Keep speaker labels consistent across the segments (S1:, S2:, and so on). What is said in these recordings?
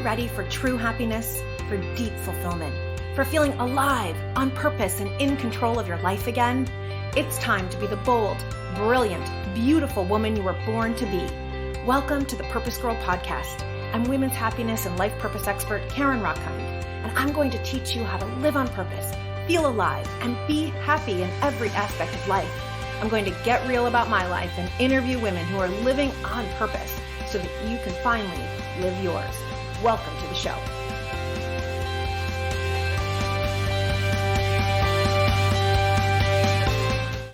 S1: ready for true happiness, for deep fulfillment, for feeling alive, on purpose, and in control of your life again? It's time to be the bold, brilliant, beautiful woman you were born to be. Welcome to the PurposeGirl podcast. I'm women's happiness and life purpose expert Karen Rockkind, and I'm going to teach you how to live on purpose, feel alive, and be happy in every aspect of life. I'm going to get real about my life and interview women who are living on purpose so that you can finally live yours. Welcome to the show.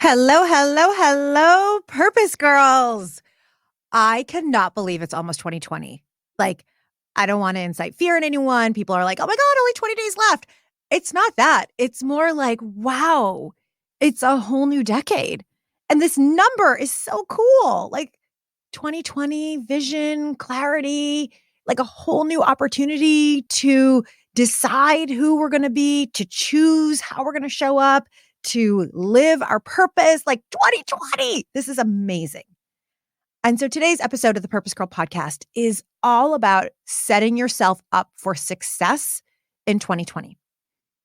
S2: Hello, hello, hello, Purpose Girls. I cannot believe it's almost 2020. I don't want to incite fear in anyone. People are like, oh my God, only 20 days left. It's not that. It's more like, wow, it's a whole new decade. And this number is so cool. 2020, vision, clarity, a whole new opportunity to decide who we're going to be, to choose how we're going to show up, to live our purpose. 2020. This is amazing. And so today's episode of the Purpose Girl podcast is all about setting yourself up for success in 2020.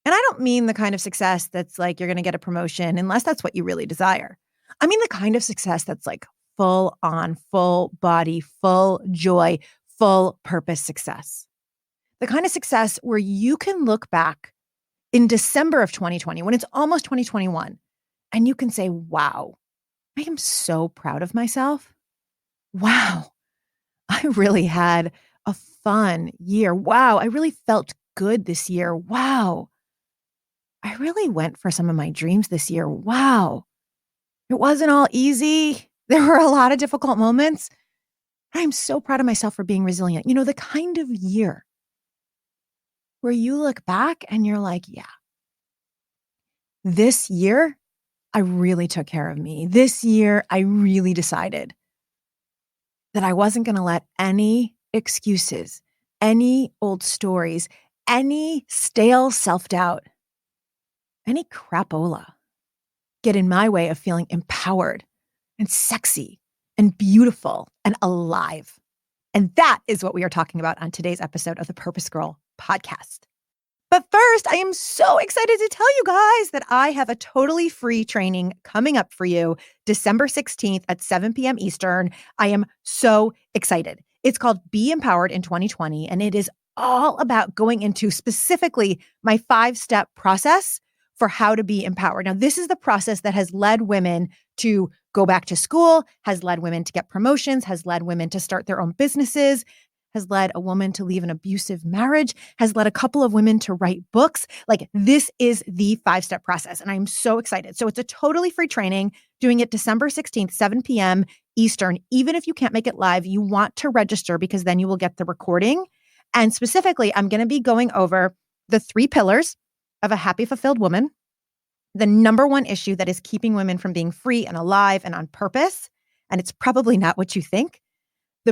S2: And I don't mean the kind of success that's you're going to get a promotion unless that's what you really desire. I mean the kind of success that's full on, full body, full joy, full purpose success. The kind of success where you can look back in December of 2020, when it's almost 2021, and you can say, wow, I am so proud of myself. Wow, I really had a fun year. Wow, I really felt good this year. Wow, I really went for some of my dreams this year. Wow, it wasn't all easy. There were a lot of difficult moments. I'm so proud of myself for being resilient. You know, the kind of year where you look back and you're like, yeah, this year, I really took care of me. This year, I really decided that I wasn't going to let any excuses, any old stories, any stale self-doubt, any crapola get in my way of feeling empowered and sexy and beautiful and alive. And that is what we are talking about on today's episode of the Purpose Girl podcast. But first, I am so excited to tell you guys that I have a totally free training coming up for you December 16th at 7 p.m. Eastern. I am so excited. It's called Be Empowered in 2020, and it is all about going into specifically my 5-step process for how to be empowered. Now, this is the process that has led women to go back to school, has led women to get promotions, has led women to start their own businesses, has led a woman to leave an abusive marriage, has led a couple of women to write books. This is the 5-step process. And I'm so excited. So it's a totally free training, doing it December 16th, 7 p.m. Eastern. Even if you can't make it live, you want to register because then you will get the recording. And specifically, I'm going to be going over the 3 pillars of a happy, fulfilled woman, the number one issue that is keeping women from being free and alive and on purpose. And it's probably not what you think.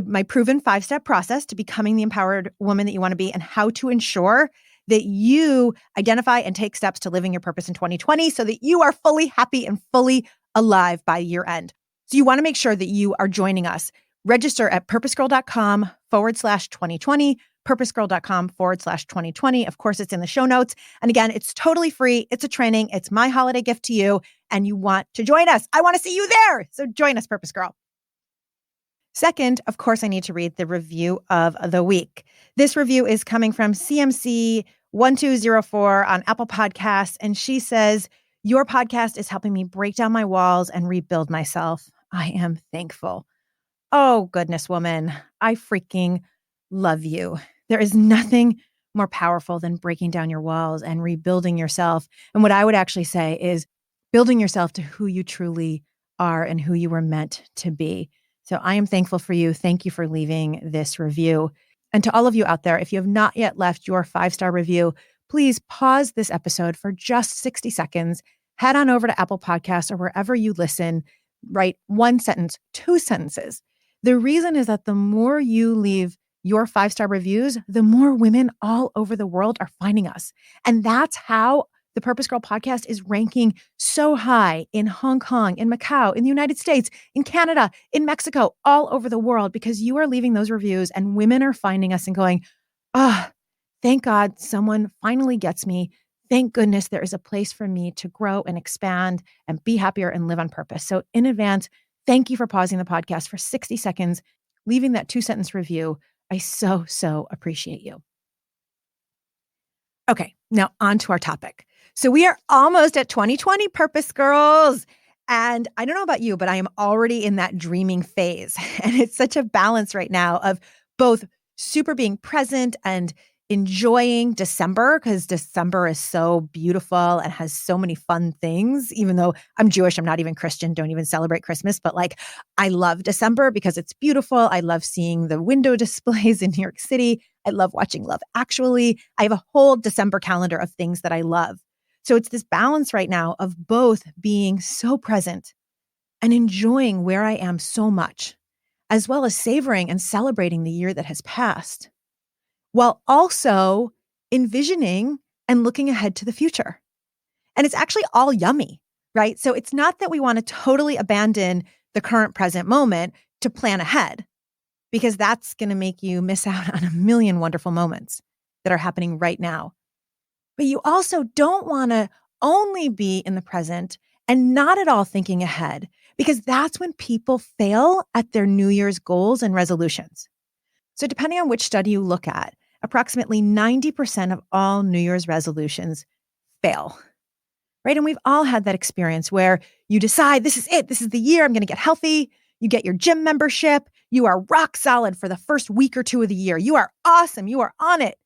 S2: My proven 5-step process to becoming the empowered woman that you want to be, and how to ensure that you identify and take steps to living your purpose in 2020 so that you are fully happy and fully alive by year end. So you want to make sure that you are joining us. Register at purposegirl.com/2020, purposegirl.com/2020. Of course, it's in the show notes. And again, it's totally free. It's a training. It's my holiday gift to you. And you want to join us. I want to see you there. So join us, Purpose Girl. Second, of course, I need to read the review of the week. This review is coming from CMC1204 on Apple Podcasts. And she says, your podcast is helping me break down my walls and rebuild myself. I am thankful. Oh, goodness, woman. I freaking love you. There is nothing more powerful than breaking down your walls and rebuilding yourself. And what I would actually say is building yourself to who you truly are and who you were meant to be. So I am thankful for you. Thank you for leaving this review. And to all of you out there, if you have not yet left your 5-star review, please pause this episode for just 60 seconds. Head on over to Apple Podcasts or wherever you listen. Write 1 sentence, 2 sentences. The reason is that the more you leave your 5-star reviews, the more women all over the world are finding us. And that's how the Purpose Girl podcast is ranking so high in Hong Kong, in Macau, in the United States, in Canada, in Mexico, all over the world, because you are leaving those reviews and women are finding us and going, Thank God someone finally gets me. Thank goodness there is a place for me to grow and expand and be happier and live on purpose. So in advance, thank you for pausing the podcast for 60 seconds, leaving that 2-sentence review. I so appreciate you. Okay, now on to our topic. So we are almost at 2020 Purpose Girls. And I don't know about you, but I am already in that dreaming phase. And it's such a balance right now of both super being present and enjoying December, because December is so beautiful and has so many fun things. Even though I'm Jewish, I'm not even Christian, don't even celebrate Christmas. But like, I love December because it's beautiful. I love seeing the window displays in New York City. I love watching Love Actually. I have a whole December calendar of things that I love. So it's this balance right now of both being so present and enjoying where I am so much, as well as savoring and celebrating the year that has passed, while also envisioning and looking ahead to the future. And it's actually all yummy, right? So it's not that we want to totally abandon the current present moment to plan ahead, because that's going to make you miss out on a million wonderful moments that are happening right now. But you also don't want to only be in the present and not at all thinking ahead, because that's when people fail at their New Year's goals and resolutions. So depending on which study you look at, approximately 90% of all New Year's resolutions fail, right? And we've all had that experience where you decide, this is it. This is the year I'm going to get healthy. You get your gym membership. You are rock solid for the first week or two of the year. You are awesome. You are on it.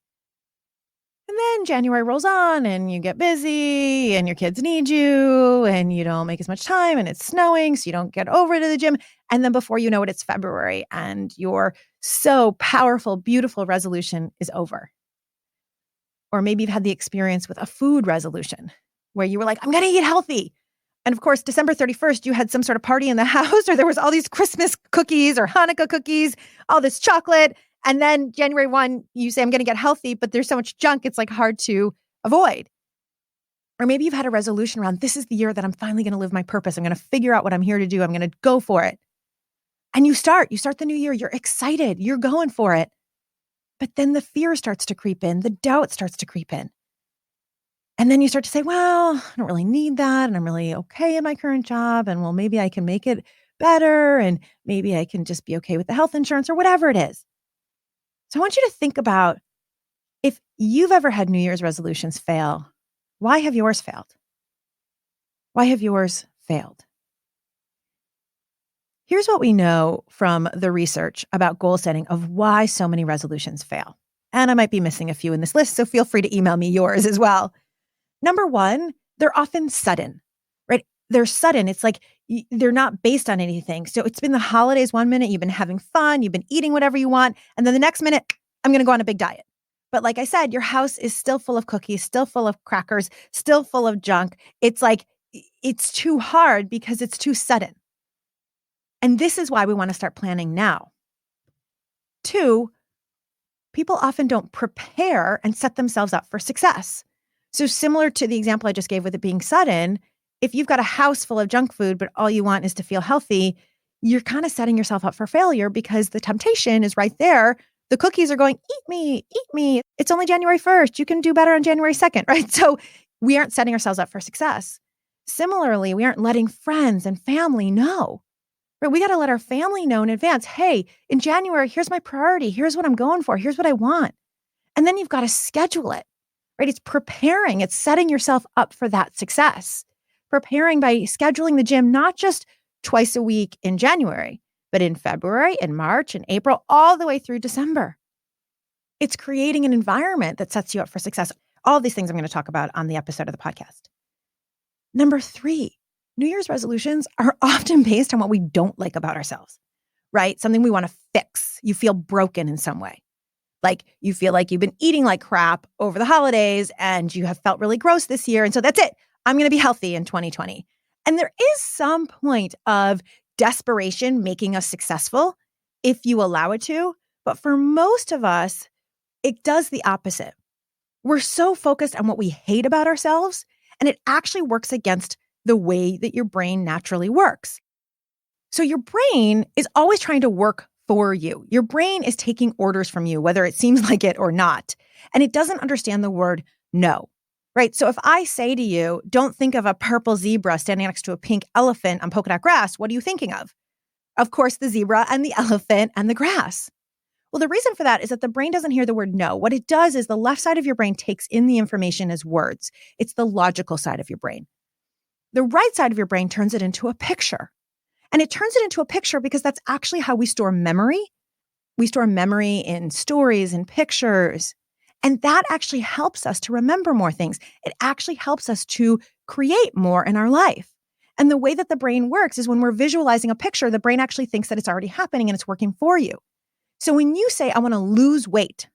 S2: And then January rolls on and you get busy and your kids need you and you don't make as much time and it's snowing, so you don't get over to the gym. And then before you know it, it's February and your so powerful, beautiful resolution is over. Or maybe you've had the experience with a food resolution where you were like, I'm going to eat healthy. And of course, December 31st, you had some sort of party in the house, or there was all these Christmas cookies or Hanukkah cookies, all this chocolate. And then January 1, you say, I'm going to get healthy, but there's so much junk, it's like hard to avoid. Or maybe you've had a resolution around, this is the year that I'm finally going to live my purpose. I'm going to figure out what I'm here to do. I'm going to go for it. And you start the new year. You're excited. You're going for it. But then the fear starts to creep in. The doubt starts to creep in. And then you start to say, well, I don't really need that. And I'm really okay in my current job. And well, maybe I can make it better. And maybe I can just be okay with the health insurance or whatever it is. So I want you to think about, if you've ever had New Year's resolutions fail, why have yours failed? Why have yours failed? Here's what we know from the research about goal setting of why so many resolutions fail. And I might be missing a few in this list, so feel free to email me yours as well. Number one, they're often sudden, right? They're sudden. It's like they're not based on anything. So it's been the holidays one minute, you've been having fun, you've been eating whatever you want. And then the next minute, I'm going to go on a big diet. But like I said, your house is still full of cookies, still full of crackers, still full of junk. It's like, it's too hard because it's too sudden. And this is why we want to start planning now. Two, people often don't prepare and set themselves up for success. So similar to the example I just gave with it being sudden, if you've got a house full of junk food, but all you want is to feel healthy, you're kind of setting yourself up for failure because the temptation is right there. The cookies are going, eat me, eat me. It's only January 1st. You can do better on January 2nd, right? So we aren't setting ourselves up for success. Similarly, we aren't letting friends and family know. Right? We got to let our family know in advance, hey, in January, here's my priority. Here's what I'm going for. Here's what I want. And then you've got to schedule it, right? It's preparing. It's setting yourself up for that success. Preparing by scheduling the gym, not just twice a week in January, but in February, in March, in April, all the way through December. It's creating an environment that sets you up for success. All of these things I'm going to talk about on the episode of the podcast. Number three, New Year's resolutions are often based on what we don't like about ourselves, right? Something we want to fix. You feel broken in some way. Like you feel like you've been eating like crap over the holidays and you have felt really gross this year. And so that's it. I'm going to be healthy in 2020. And there is some point of desperation making us successful if you allow it to. But for most of us, it does the opposite. We're so focused on what we hate about ourselves, and it actually works against the way that your brain naturally works. So your brain is always trying to work for you. Your brain is taking orders from you, whether it seems like it or not. And it doesn't understand the word no, right? So if I say to you, don't think of a purple zebra standing next to a pink elephant on polka dot grass, what are you thinking of? Of course, the zebra and the elephant and the grass. Well, the reason for that is that the brain doesn't hear the word no. What it does is the left side of your brain takes in the information as words. It's the logical side of your brain. The right side of your brain turns it into a picture. And it turns it into a picture because that's actually how we store memory. We store memory in stories and pictures. And that actually helps us to remember more things. It actually helps us to create more in our life. And the way that the brain works is when we're visualizing a picture, the brain actually thinks that it's already happening and it's working for you. So when you say, I want to lose weight,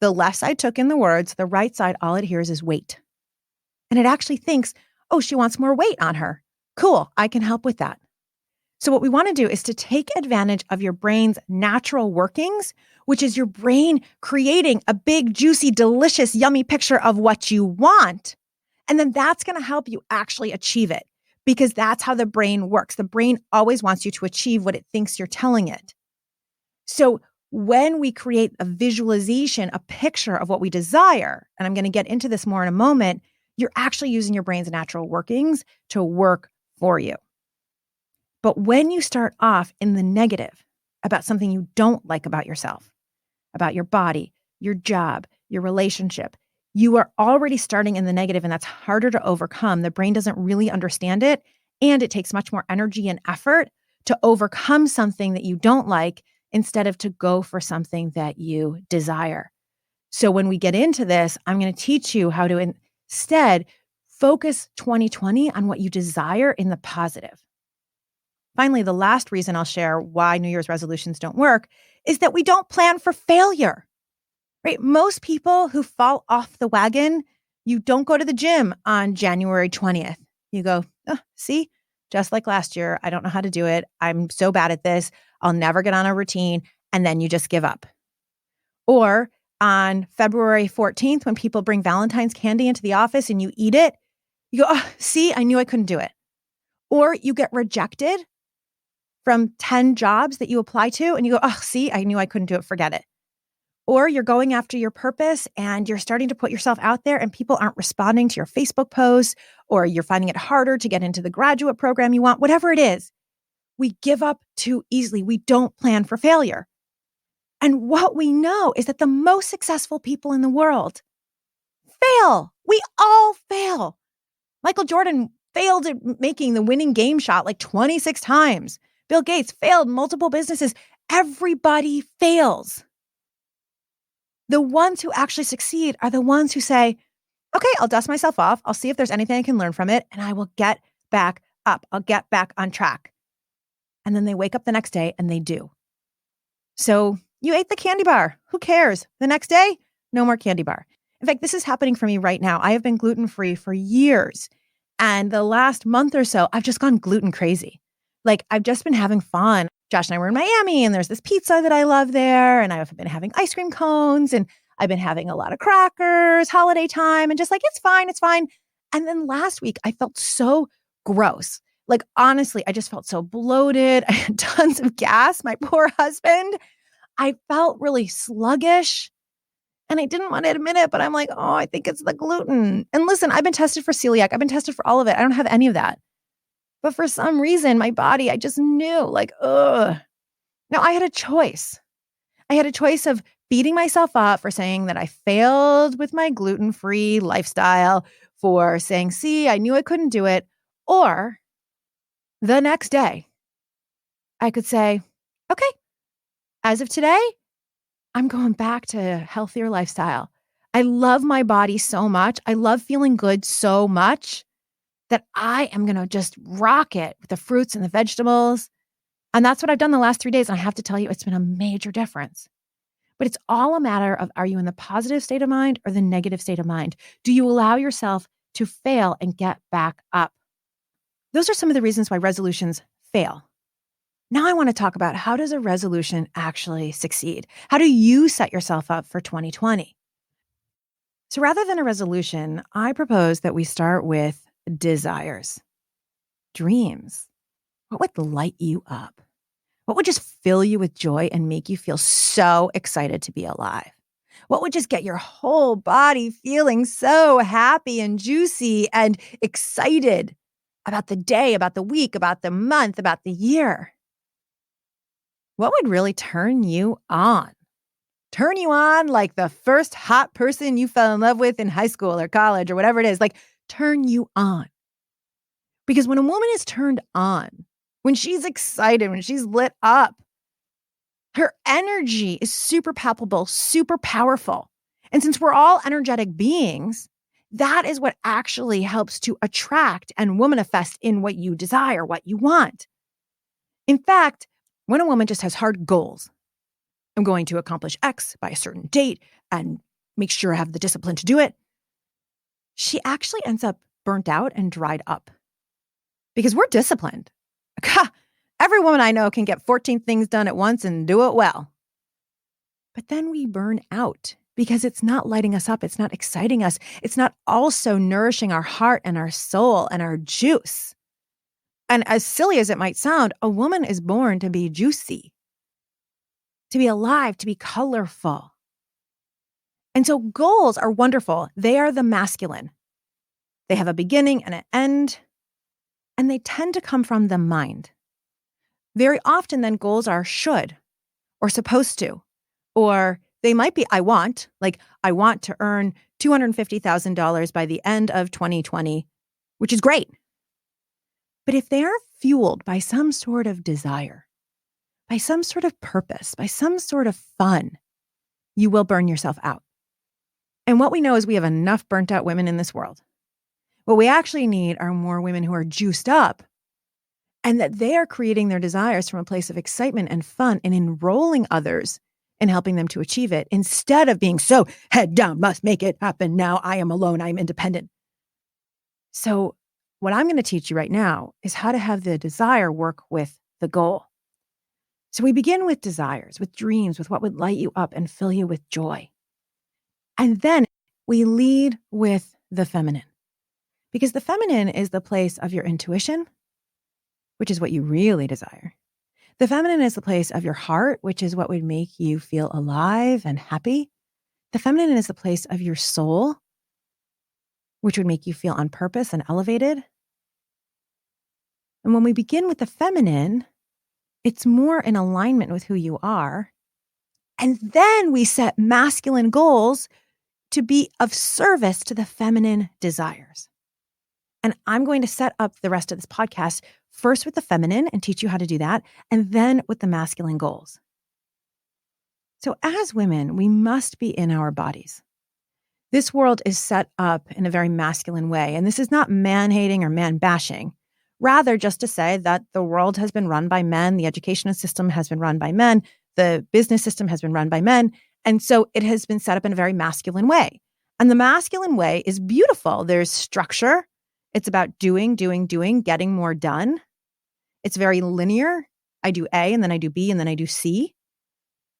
S2: the left side took in the words, the right side, all it hears is weight. And it actually thinks, oh, she wants more weight on her. Cool, I can help with that. So what we want to do is to take advantage of your brain's natural workings, which is your brain creating a big, juicy, delicious, yummy picture of what you want. And then that's going to help you actually achieve it because that's how the brain works. The brain always wants you to achieve what it thinks you're telling it. So when we create a visualization, a picture of what we desire, and I'm going to get into this more in a moment, you're actually using your brain's natural workings to work for you. But when you start off in the negative about something you don't like about yourself, about your body, your job, your relationship, you are already starting in the negative, and that's harder to overcome. The brain doesn't really understand it, and it takes much more energy and effort to overcome something that you don't like instead of to go for something that you desire. So when we get into this, I'm going to teach you how to instead focus 2020 on what you desire in the positive. Finally, the last reason I'll share why New Year's resolutions don't work is that we don't plan for failure, right? Most people who fall off the wagon, you don't go to the gym on January 20th. You go, oh, see, just like last year, I don't know how to do it. I'm so bad at this. I'll never get on a routine. And then you just give up. Or on February 14th, when people bring Valentine's candy into the office and you eat it, you go, oh, see, I knew I couldn't do it. Or you get rejected from 10 jobs that you apply to and you go, oh, see, I knew I couldn't do it. Forget it. Or you're going after your purpose and you're starting to put yourself out there and people aren't responding to your Facebook posts, or you're finding it harder to get into the graduate program you want, whatever it is. We give up too easily. We don't plan for failure. And what we know is that the most successful people in the world fail. We all fail. Michael Jordan failed at making the winning game shot like 26 times. Bill Gates failed multiple businesses. Everybody fails. The ones who actually succeed are the ones who say, okay, I'll dust myself off. I'll see if there's anything I can learn from it, and I will get back up. I'll get back on track. And then they wake up the next day and they do. So you ate the candy bar. Who cares? The next day, no more candy bar. In fact, this is happening for me right now. I have been gluten-free for years. And the last month or so, I've just gone gluten crazy. Like, I've just been having fun. Josh and I were in Miami, and there's this pizza that I love there. And I've been having ice cream cones, and I've been having a lot of crackers, holiday time, and just like, it's fine, it's fine. And then last week, I felt so gross. Like, honestly, I just felt so bloated. I had tons of gas, my poor husband. I felt really sluggish. And I didn't want to admit it, but I'm like, oh, I think it's the gluten. And listen, I've been tested for celiac. I've been tested for all of it. I don't have any of that. But for some reason, my body, I just knew, like, ugh. Now, I had a choice. I had a choice of beating myself up for saying that I failed with my gluten-free lifestyle, for saying, see, I knew I couldn't do it. Or the next day, I could say, okay, as of today, I'm going back to a healthier lifestyle. I love my body so much. I love feeling good so much that I am going to just rock it with the fruits and the vegetables. And that's what I've done the last 3 days. And I have to tell you, it's been a major difference. But it's all a matter of, are you in the positive state of mind or the negative state of mind? Do you allow yourself to fail and get back up? Those are some of the reasons why resolutions fail. Now I want to talk about, how does a resolution actually succeed? How do you set yourself up for 2020? So rather than a resolution, I propose that we start with desires, dreams. What would light you up? What would just fill you with joy and make you feel so excited to be alive? What would just get your whole body feeling so happy and juicy and excited about the day, about the week, about the month, about the year? What would really turn you on? Turn you on like the first hot person you fell in love with in high school or college or whatever it is, like turn you on. Because when a woman is turned on, when she's excited, when she's lit up, her energy is super palpable, super powerful. And since we're all energetic beings, that is what actually helps to attract and womanifest in what you desire, what you want. In fact, when a woman just has hard goals, I'm going to accomplish X by a certain date and make sure I have the discipline to do it, she actually ends up burnt out and dried up. Because we're disciplined. Every woman I know can get 14 things done at once and do it well. But then we burn out because it's not lighting us up. It's not exciting us. It's not also nourishing our heart and our soul and our juice. And as silly as it might sound, a woman is born to be juicy, to be alive, to be colorful. And so goals are wonderful. They are the masculine. They have a beginning and an end, and they tend to come from the mind. Very often then goals are should or supposed to, or they might be I want to earn $250,000 by the end of 2020, which is great. But if they are fueled by some sort of desire, by some sort of purpose, by some sort of fun, you will burn yourself out. And what we know is we have enough burnt out women in this world. What we actually need are more women who are juiced up and that they are creating their desires from a place of excitement and fun and enrolling others in helping them to achieve it instead of being so head down, must make it happen now. I am alone. I am independent. So what I'm going to teach you right now is how to have the desire work with the goal. So we begin with desires, with dreams, with what would light you up and fill you with joy. And then we lead with the feminine. Because the feminine is the place of your intuition, which is what you really desire. The feminine is the place of your heart, which is what would make you feel alive and happy. The feminine is the place of your soul, which would make you feel on purpose and elevated. And when we begin with the feminine, it's more in alignment with who you are. And then we set masculine goals to be of service to the feminine desires. And I'm going to set up the rest of this podcast first with the feminine and teach you how to do that, and then with the masculine goals. So as women, we must be in our bodies. This world is set up in a very masculine way, and this is not man-hating or man-bashing. Rather, just to say that the world has been run by men, the educational system has been run by men, the business system has been run by men, and so it has been set up in a very masculine way. And the masculine way is beautiful. There's structure. It's about doing, getting more done. It's very linear. I do A, and then I do B, and then I do C.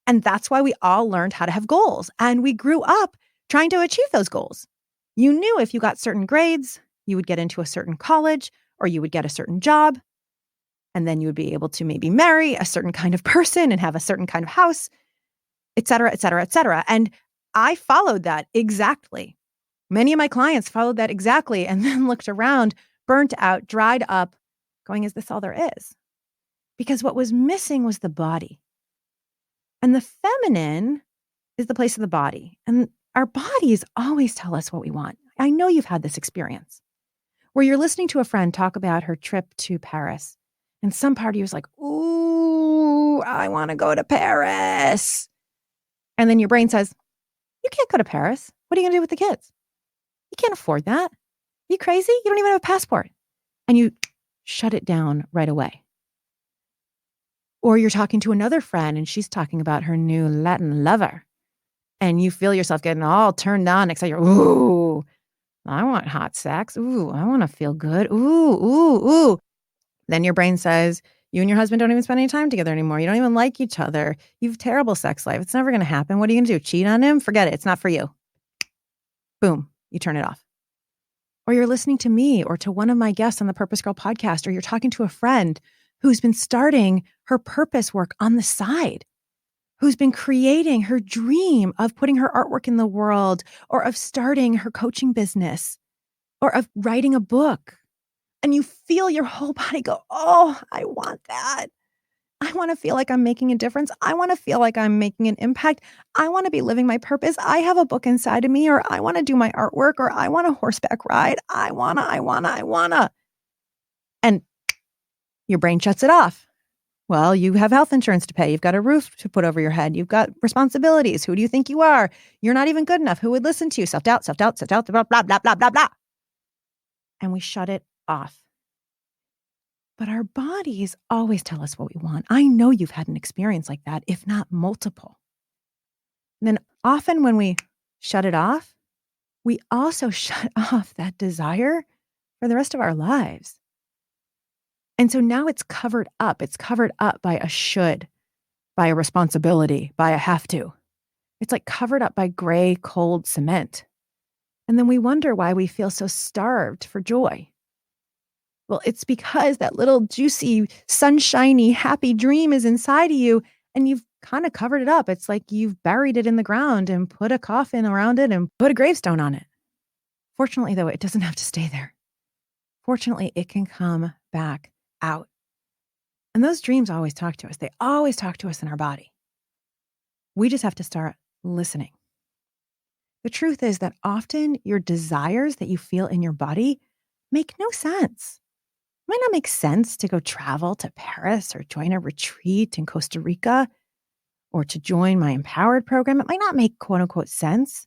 S2: And that's why we all learned how to have goals. And we grew up trying to achieve those goals. You knew if you got certain grades, you would get into a certain college, or you would get a certain job. And then you would be able to maybe marry a certain kind of person and have a certain kind of house, et cetera, et cetera, et cetera. And I followed that exactly. Many of my clients followed that exactly and then looked around, burnt out, dried up, going, is this all there is? Because what was missing was the body. And the feminine is the place of the body. And our bodies always tell us what we want. I know you've had this experience where you're listening to a friend talk about her trip to Paris. And some part of you is like, ooh, I want to go to Paris. And then your brain says, you can't go to Paris. What are you going to do with the kids? You can't afford that. Are you crazy? You don't even have a passport. And you shut it down right away. Or you're talking to another friend and she's talking about her new Latin lover. And you feel yourself getting all turned on, excited. Ooh, I want hot sex. Ooh, I want to feel good. Ooh. Then your brain says, you and your husband don't even spend any time together anymore. You don't even like each other. You have a terrible sex life. It's never going to happen. What are you going to do? Cheat on him? Forget it. It's not for you. Boom. You turn it off. Or you're listening to me or to one of my guests on the PurposeGirl podcast, or you're talking to a friend who's been starting her purpose work on the side, who's been creating her dream of putting her artwork in the world, or of starting her coaching business, or of writing a book. And you feel your whole body go, oh, I want that. I want to feel like I'm making a difference. I want to feel like I'm making an impact. I want to be living my purpose. I have a book inside of me, or I want to do my artwork, or I want a horseback ride. I wanna. And your brain shuts it off. Well, you have health insurance to pay. You've got a roof to put over your head. You've got responsibilities. Who do you think you are? You're not even good enough. Who would listen to you? Self-doubt, blah, blah, blah, blah, blah, blah. And we shut it off. But our bodies always tell us what we want. I know you've had an experience like that, if not multiple. And then often when we shut it off, we also shut off that desire for the rest of our lives. And so now it's covered up. It's covered up by a should, by a responsibility, by a have to. It's like covered up by gray, cold cement. And then we wonder why we feel so starved for joy. Well, it's because that little juicy, sunshiny, happy dream is inside of you, and you've kind of covered it up. It's like you've buried it in the ground and put a coffin around it and put a gravestone on it. Fortunately, though, it doesn't have to stay there. Fortunately, it can come back out. And those dreams always talk to us. They always talk to us in our body. We just have to start listening. The truth is that often your desires that you feel in your body make no sense. It might not make sense to go travel to Paris or join a retreat in Costa Rica or to join my Empowered program. It might not make quote unquote sense.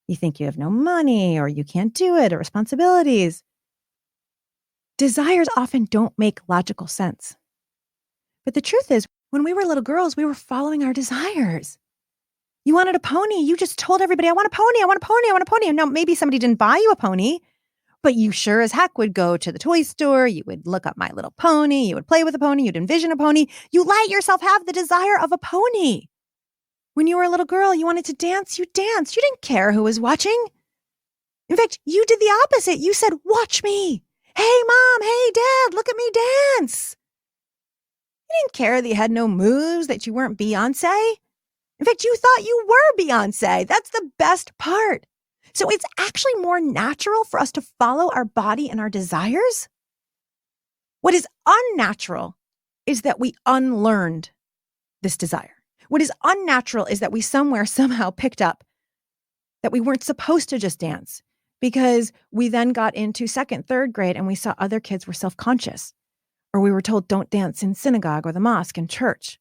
S2: You think you have no money or you can't do it or responsibilities. Desires often don't make logical sense. But the truth is, when we were little girls, we were following our desires. You wanted a pony. You just told everybody, I want a pony, I want a pony, I want a pony. And now maybe somebody didn't buy you a pony, but you sure as heck would go to the toy store. You would look up My Little Pony. You would play with a pony. You'd envision a pony. You let yourself have the desire of a pony. When you were a little girl, you wanted to dance. You danced. You didn't care who was watching. In fact, you did the opposite. You said, watch me. Hey, Mom. Hey, Dad, look at me dance. You didn't care that you had no moves, that you weren't Beyonce. In fact, you thought you were Beyonce. That's the best part. So it's actually more natural for us to follow our body and our desires. What is unnatural is that we unlearned this desire. What is unnatural is that we somehow picked up that we weren't supposed to just dance, because we then got into second, third grade and we saw other kids were self-conscious, or we were told don't dance in synagogue or the mosque and church.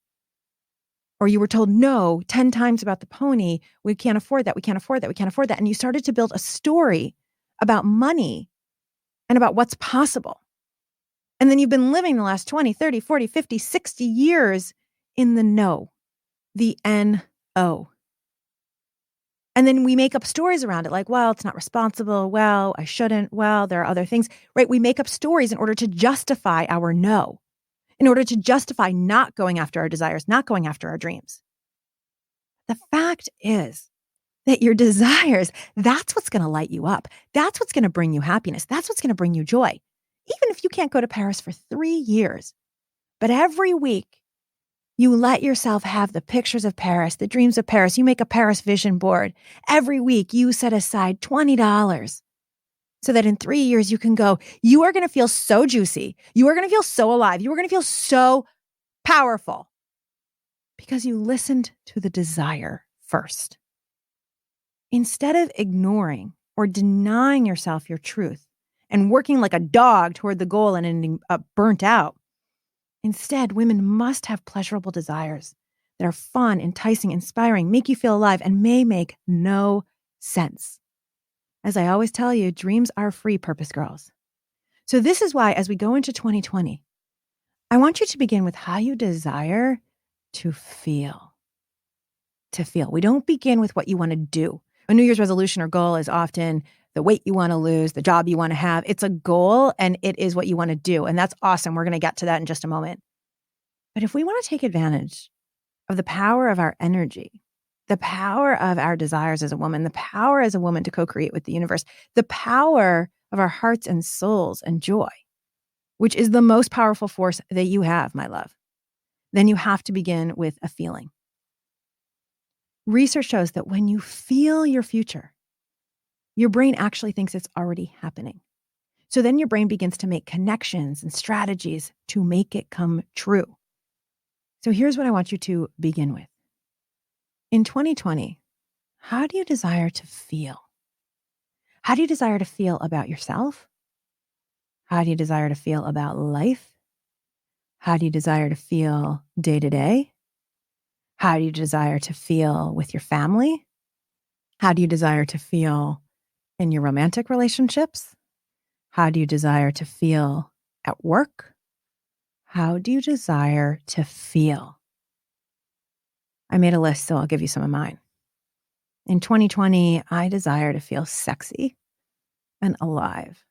S2: Or you were told no 10 times about the pony. We can't afford that. We can't afford that. We can't afford that. And you started to build a story about money and about what's possible. And then you've been living the last 20, 30, 40, 50, 60 years in the no, the N-O. And then we make up stories around it like, well, it's not responsible. Well, I shouldn't. Well, there are other things, right? We make up stories in order to justify our no. In order to justify not going after our desires, not going after our dreams. The fact is that your desires, that's what's going to light you up. That's what's going to bring you happiness. That's what's going to bring you joy. Even if you can't go to Paris for 3 years, but every week you let yourself have the pictures of Paris, the dreams of Paris. You make a Paris vision board. Every week you set aside $20. So that in 3 years you can go, you are going to feel so juicy. You are going to feel so alive. You are going to feel so powerful because you listened to the desire first. Instead of ignoring or denying yourself your truth and working like a dog toward the goal and ending up burnt out, instead, women must have pleasurable desires that are fun, enticing, inspiring, make you feel alive, and may make no sense. As I always tell you, dreams are free, Purpose Girls. So this is why, as we go into 2020, I want you to begin with how you desire to feel. To feel. We don't begin with what you want to do. A New Year's resolution or goal is often the weight you want to lose, the job you want to have. It's a goal and it is what you want to do. And that's awesome. We're going to get to that in just a moment. But if we want to take advantage of the power of our energy, the power of our desires as a woman, the power as a woman to co-create with the universe, the power of our hearts and souls and joy, which is the most powerful force that you have, my love, then you have to begin with a feeling. Research shows that when you feel your future, your brain actually thinks it's already happening. So then your brain begins to make connections and strategies to make it come true. So here's what I want you to begin with. In 2020, how do you desire to feel? How do you desire to feel about yourself? How do you desire to feel about life? How do you desire to feel day to day? How do you desire to feel with your family? How do you desire to feel in your romantic relationships? How do you desire to feel at work? How do you desire to feel? I made a list, so I'll give you some of mine. In 2020, I desire to feel sexy and alive.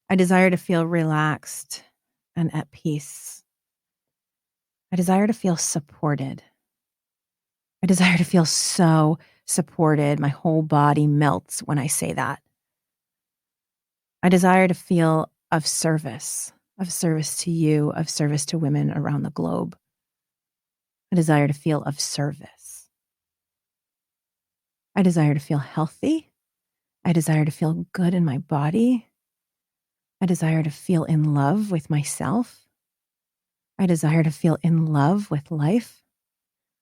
S2: I desire to feel relaxed and at peace. I desire to feel supported. I desire to feel so supported. My whole body melts when I say that. I desire to feel of service to you, of service to women around the globe. I desire to feel of service. I desire to feel healthy. I desire to feel good in my body. I desire to feel in love with myself. I desire to feel in love with life.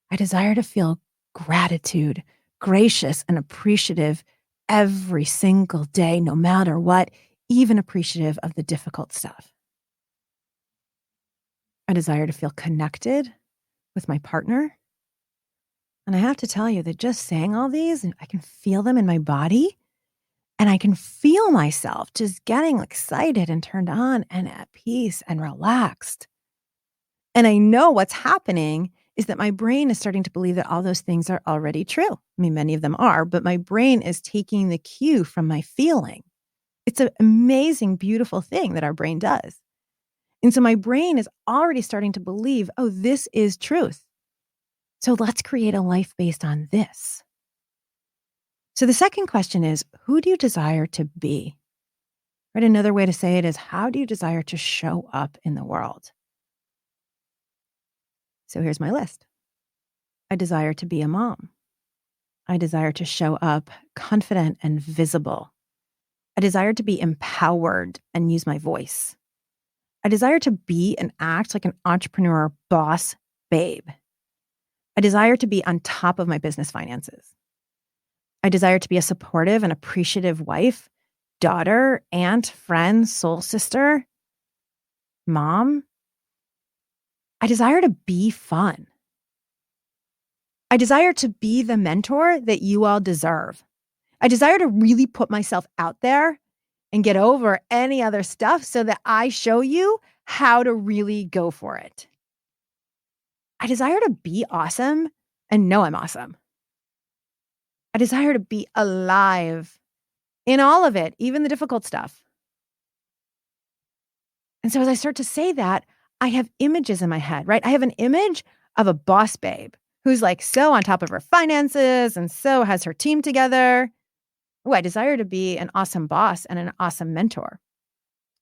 S2: I desire to feel gratitude, gracious and appreciative every single day, no matter what, even appreciative of the difficult stuff. I desire to feel connected with my partner. And I have to tell you that just saying all these, I can feel them in my body. And I can feel myself just getting excited and turned on and at peace and relaxed. And I know what's happening is that my brain is starting to believe that all those things are already true. I mean, many of them are, but my brain is taking the cue from my feeling. It's an amazing, beautiful thing that our brain does. And so my brain is already starting to believe, oh, this is truth. So let's create a life based on this. So the second question is, who do you desire to be? Right? Another way to say it is, how do you desire to show up in the world? So here's my list. I desire to be a mom. I desire to show up confident and visible. I desire to be empowered and use my voice. I desire to be and act like an entrepreneur boss babe. I desire to be on top of my business finances. I desire to be a supportive and appreciative wife, daughter, aunt, friend, soul sister, mom. I desire to be fun. I desire to be the mentor that you all deserve. I desire to really put myself out there and get over any other stuff so that I show you how to really go for it. I desire to be awesome and know I'm awesome. I desire to be alive in all of it, even the difficult stuff. And so as I start to say that, I have images in my head, right? I have an image of a boss babe who's like so on top of her finances and so has her team together. Oh, I desire to be an awesome boss and an awesome mentor.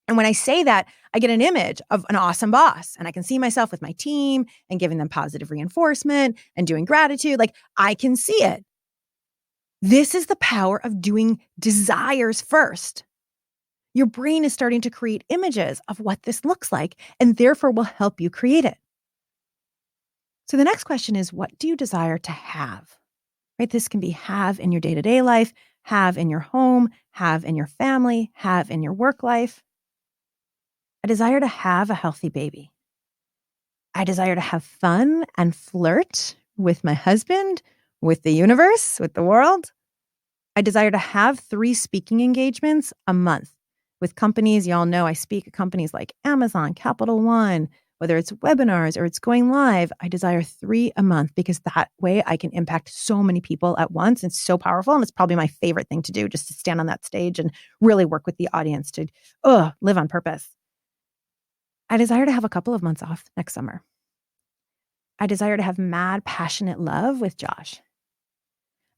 S2: And when I say that, I get an image of an awesome boss and I can see myself with my team and giving them positive reinforcement and doing gratitude. Like I can see it. This is the power of doing desires first. Your brain is starting to create images of what this looks like and therefore will help you create it. So the next question is, what do you desire to have? Right? This can be have in your day-to-day life, have in your home, have in your family, have in your work life. I desire to have a healthy baby. I desire to have fun and flirt with my husband, with the universe, with the world. I desire to have 3 speaking engagements a month with companies. Y'all know I speak at companies like Amazon, Capital One, whether it's webinars or it's going live. I desire 3 a month because that way I can impact so many people at once. It's so powerful. And it's probably my favorite thing to do, just to stand on that stage and really work with the audience to live on purpose. I desire to have a couple of months off next summer. I desire to have mad, passionate love with Josh.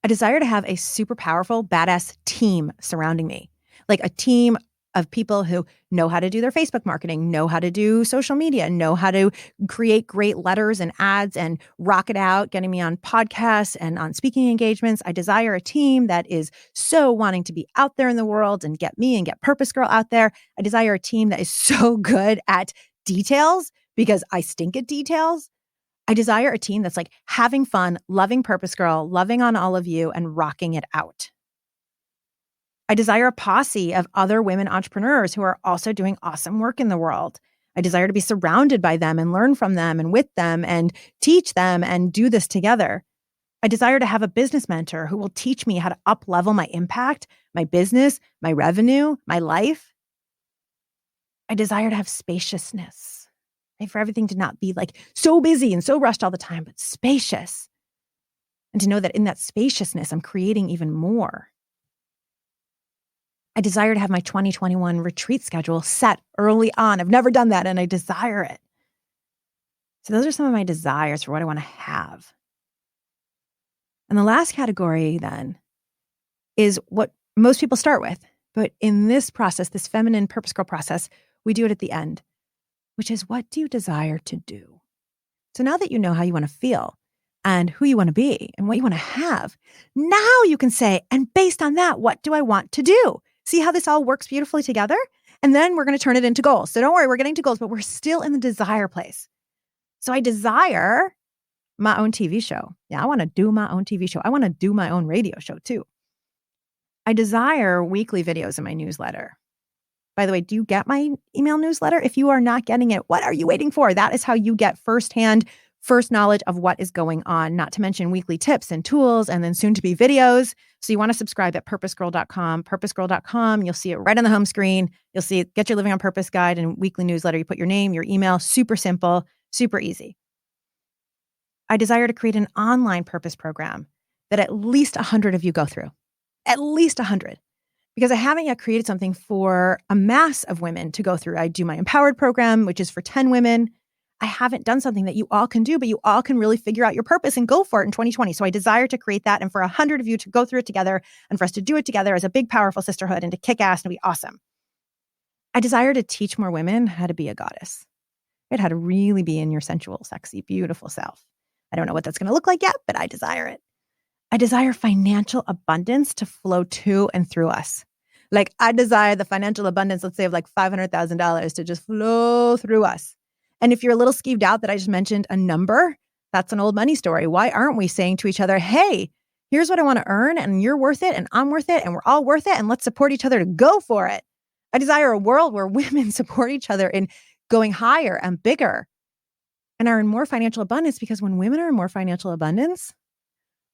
S2: I desire to have a super powerful, badass team surrounding me, like a team of people who know how to do their Facebook marketing, know how to do social media, know how to create great letters and ads and rock it out, getting me on podcasts and on speaking engagements. I desire a team that is so wanting to be out there in the world and get me and get PurposeGirl out there. I desire a team that is so good at details because I stink at details. I desire a team that's like having fun, loving PurposeGirl, loving on all of you, and rocking it out. I desire a posse of other women entrepreneurs who are also doing awesome work in the world. I desire to be surrounded by them and learn from them and with them and teach them and do this together. I desire to have a business mentor who will teach me how to up-level my impact, my business, my revenue, my life. I desire to have spaciousness, right? For everything to not be like so busy and so rushed all the time, but spacious. And to know that in that spaciousness, I'm creating even more. I desire to have my 2021 retreat schedule set early on. I've never done that, and I desire it. So those are some of my desires for what I want to have. And the last category then is what most people start with. But in this process, this feminine PurposeGirl process, we do it at the end, which is, what do you desire to do? So now that you know how you want to feel and who you want to be and what you want to have, now you can say, and based on that, what do I want to do? See how this all works beautifully together? And then we're going to turn it into goals. So don't worry, we're getting to goals, but we're still in the desire place. So I desire my own TV show. Yeah, I want to do my own TV show. I want to do my own radio show too. I desire weekly videos in my newsletter. By the way, do you get my email newsletter? If you are not getting it, what are you waiting for? That is how you get first knowledge of what is going on, not to mention weekly tips and tools, and then soon to be videos. So you want to subscribe at PurposeGirl.com, PurposeGirl.com. You'll see it right on the home screen. You'll see it, Get Your Living on Purpose guide and weekly newsletter. You put your name, your email, super simple, super easy. I desire to create an online purpose program that at least 100 of you go through, at least 100. Because I haven't yet created something for a mass of women to go through. I do my Empowered program, which is for 10 women. I haven't done something that you all can do, but you all can really figure out your purpose and go for it in 2020. So I desire to create that and for 100 of you to go through it together and for us to do it together as a big, powerful sisterhood and to kick ass and be awesome. I desire to teach more women how to be a goddess, right? How to really be in your sensual, sexy, beautiful self. I don't know what that's going to look like yet, but I desire it. I desire financial abundance to flow to and through us. Like I desire the financial abundance, let's say of like $500,000 to just flow through us. And if you're a little skeeved out that I just mentioned a number, that's an old money story. Why aren't we saying to each other, hey, here's what I want to earn and you're worth it and I'm worth it and we're all worth it and let's support each other to go for it. I desire a world where women support each other in going higher and bigger and are in more financial abundance, because when women are in more financial abundance,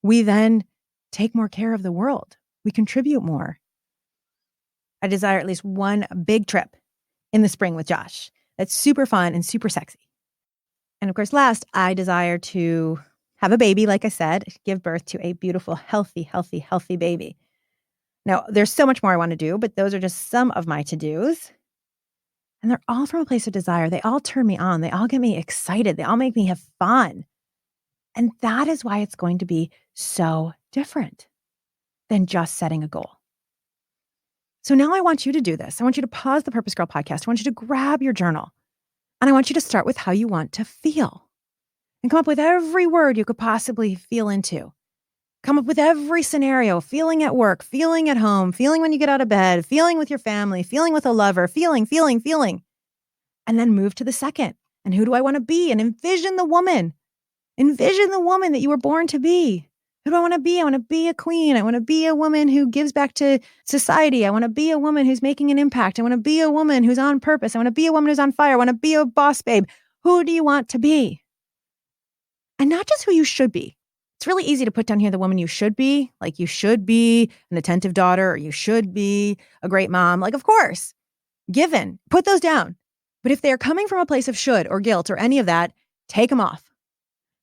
S2: we then take more care of the world. We contribute more. I desire at least one big trip in the spring with Josh. That's super fun and super sexy. And of course, last, I desire to have a baby, like I said, give birth to a beautiful, healthy baby. Now, there's so much more I want to do, but those are just some of my to-dos. And they're all from a place of desire. They all turn me on. They all get me excited. They all make me have fun. And that is why it's going to be so different than just setting a goal. So now I want you to do this. I want you to pause the Purpose Girl podcast. I want you to grab your journal. And I want you to start with how you want to feel. And come up with every word you could possibly feel into. Come up with every scenario, feeling at work, feeling at home, feeling when you get out of bed, feeling with your family, feeling with a lover, feeling. And then move to the second. And who do I want to be? And envision the woman. Envision the woman that you were born to be. Who do I want to be? I want to be a queen. I want to be a woman who gives back to society. I want to be a woman who's making an impact. I want to be a woman who's on purpose. I want to be a woman who's on fire. I want to be a boss babe. Who do you want to be? And not just who you should be. It's really easy to put down here the woman you should be. Like you should be an attentive daughter, or you should be a great mom. Like, of course, given, put those down. But if they're coming from a place of should or guilt or any of that, take them off.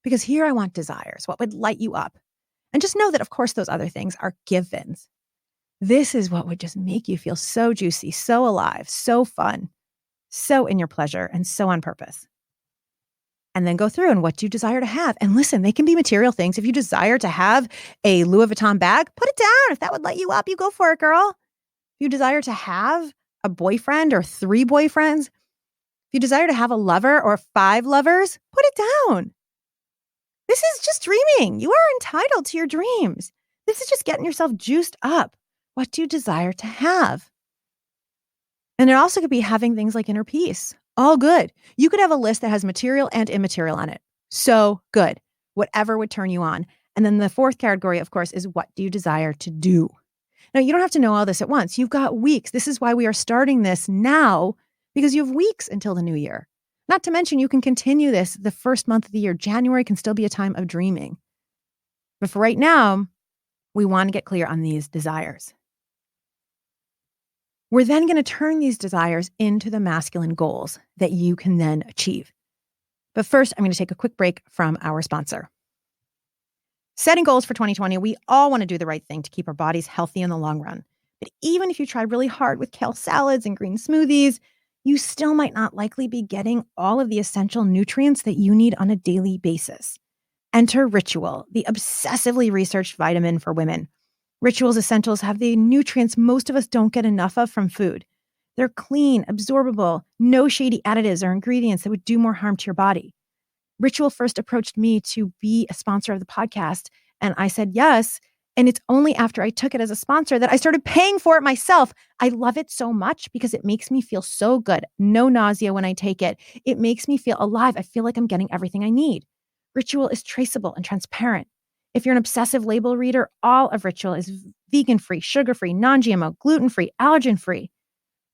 S2: Because here I want desires, what would light you up. And just know that, of course, those other things are givens. This is what would just make you feel so juicy, so alive, so fun, so in your pleasure, and so on purpose. And then go through and what do you desire to have? And listen, they can be material things. If you desire to have a Louis Vuitton bag, put it down. If that would light you up, you go for it, girl. If you desire to have a boyfriend or 3 boyfriends, if you desire to have a lover or 5 lovers, put it down. This is just dreaming. You are entitled to your dreams. This is just getting yourself juiced up. What do you desire to have? And it also could be having things like inner peace. All good. You could have a list that has material and immaterial on it. So good. Whatever would turn you on. And then the 4th category, of course, is what do you desire to do? Now, you don't have to know all this at once. You've got weeks. This is why we are starting this now, because you have weeks until the new year. Not to mention, you can continue this the first month of the year. January can still be a time of dreaming. But for right now, we want to get clear on these desires. We're then going to turn these desires into the masculine goals that you can then achieve. But first, I'm going to take a quick break from our sponsor. Setting goals for 2020, we all want to do the right thing to keep our bodies healthy in the long run. But even if you try really hard with kale salads and green smoothies, you still might not likely be getting all of the essential nutrients that you need on a daily basis. Enter Ritual, the obsessively researched vitamin for women. Ritual's essentials have the nutrients most of us don't get enough of from food. They're clean, absorbable, no shady additives or ingredients that would do more harm to your body. Ritual first approached me to be a sponsor of the podcast, and I said yes. And it's only after I took it as a sponsor that I started paying for it myself. I love it so much because it makes me feel so good. No nausea when I take it. It makes me feel alive. I feel like I'm getting everything I need. Ritual is traceable and transparent. If you're an obsessive label reader, all of Ritual is vegan-free, sugar-free, non-GMO, gluten-free, allergen-free.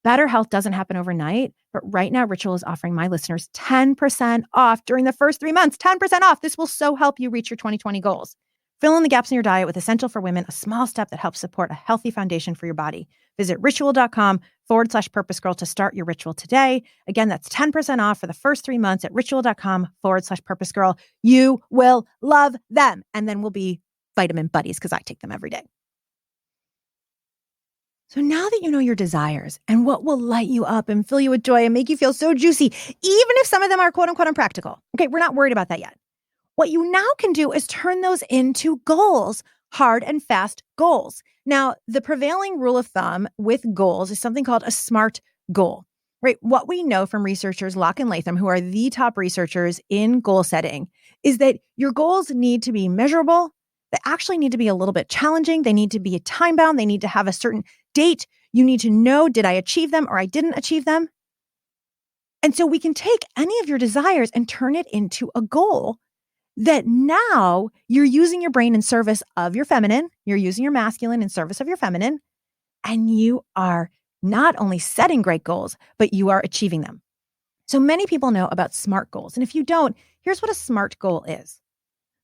S2: Better health doesn't happen overnight, but right now Ritual is offering my listeners 10% off during the first 3 months. 10% off. This will so help you reach your 2020 goals. Fill in the gaps in your diet with Essential for Women, a small step that helps support a healthy foundation for your body. Visit ritual.com/PurposeGirl to start your ritual today. Again, that's 10% off for the first 3 months at ritual.com/PurposeGirl. You will love them. And then we'll be vitamin buddies because I take them every day. So now that you know your desires and what will light you up and fill you with joy and make you feel so juicy, even if some of them are quote unquote impractical. Okay, we're not worried about that yet. What you now can do is turn those into goals, hard and fast goals. Now, the prevailing rule of thumb with goals is something called a SMART goal, right? What we know from researchers Locke and Latham, who are the top researchers in goal setting, is that your goals need to be measurable. They actually need to be a little bit challenging. They need to be time bound. They need to have a certain date. You need to know, did I achieve them or I didn't achieve them? And so we can take any of your desires and turn it into a goal that now you're using your brain in service of your feminine, you're using your masculine in service of your feminine, and you are not only setting great goals, but you are achieving them. So many people know about SMART goals. And if you don't, here's what a SMART goal is.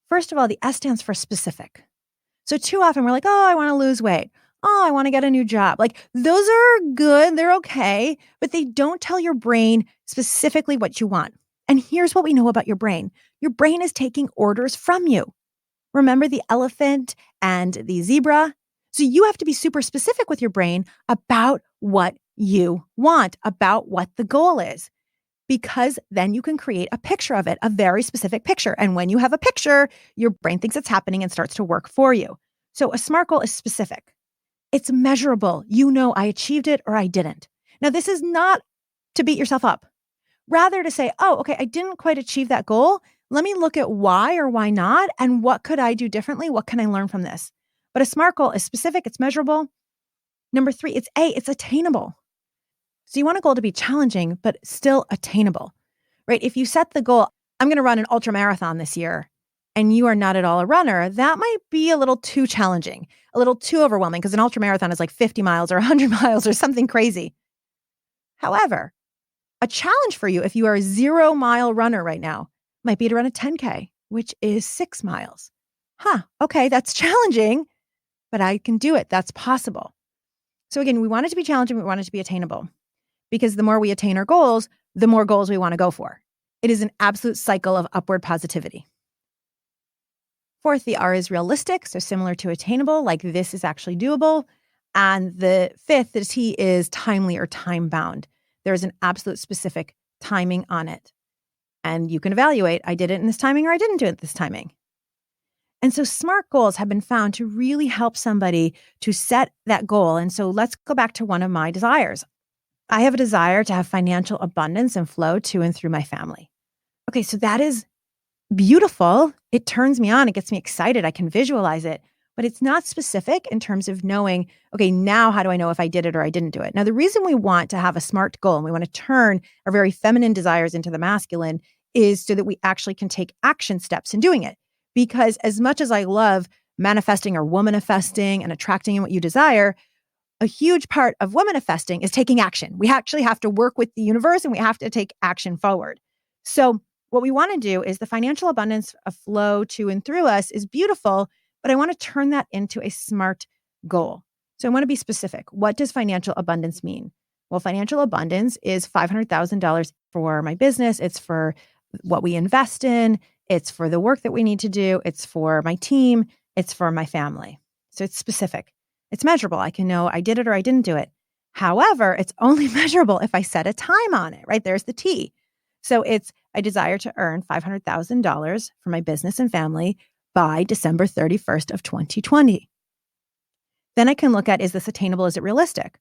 S2: First of all, the S stands for specific. So too often we're like, oh, I want to lose weight. Oh, I want to get a new job. Like those are good. They're okay, but they don't tell your brain specifically what you want. And here's what we know about your brain. Your brain is taking orders from you. Remember the elephant and the zebra? So you have to be super specific with your brain about what you want, about what the goal is, because then you can create a picture of it, a very specific picture. And when you have a picture, your brain thinks it's happening and starts to work for you. So a SMART goal is specific. It's measurable. You know, I achieved it or I didn't. Now, this is not to beat yourself up. Rather to say, oh, okay, I didn't quite achieve that goal. Let me look at why or why not, and what could I do differently? What can I learn from this? But a SMART goal is specific, it's measurable. Number 3, it's attainable. So you want a goal to be challenging, but still attainable, right? If you set the goal, I'm going to run an ultra marathon this year, and you are not at all a runner, that might be a little too challenging, a little too overwhelming, because an ultra marathon is like 50 miles or 100 miles or something crazy. However, a challenge for you if you are a 0-mile runner right now might be to run a 10K, which is 6 miles. Okay, that's challenging, but I can do it. That's possible. So again, we want it to be challenging. We want it to be attainable because the more we attain our goals, the more goals we want to go for. It is an absolute cycle of upward positivity. 4th, the R is realistic. So similar to attainable, like this is actually doable. And the 5th, the T is timely or time bound. There's an absolute specific timing on it. And you can evaluate, I did it in this timing or I didn't do it this timing. And so SMART goals have been found to really help somebody to set that goal. And so let's go back to one of my desires. I have a desire to have financial abundance and flow to and through my family. Okay, so that is beautiful. It turns me on. It gets me excited. I can visualize it, but it's not specific in terms of knowing, okay, now how do I know if I did it or I didn't do it? Now, the reason we want to have a SMART goal and we want to turn our very feminine desires into the masculine is so that we actually can take action steps in doing it. Because as much as I love manifesting or womanifesting and attracting in what you desire, a huge part of womanifesting is taking action. We actually have to work with the universe and we have to take action forward. So what we want to do is the financial abundance of flow to and through us is beautiful, but I want to turn that into a SMART goal. So I want to be specific. What does financial abundance mean? Well, financial abundance is $500,000 for my business. It's for what we invest in. It's for the work that we need to do. It's for my team. It's for my family. So it's specific. It's measurable. I can know I did it or I didn't do it. However, it's only measurable if I set a time on it, right? There's the T. So it's I desire to earn $500,000 for my business and family by December 31st of 2020. Then I can look at, is this attainable? Is it realistic?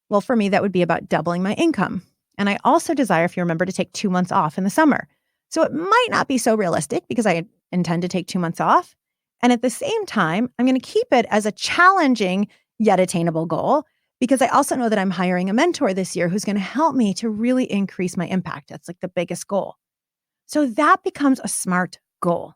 S2: Well, for me, that would be about doubling my income. And I also desire, if you remember, to take 2 months off in the summer. So it might not be so realistic because I intend to take 2 months off. And at the same time, I'm going to keep it as a challenging yet attainable goal because I also know that I'm hiring a mentor this year who's going to help me to really increase my impact. That's like the biggest goal. So that becomes a SMART goal.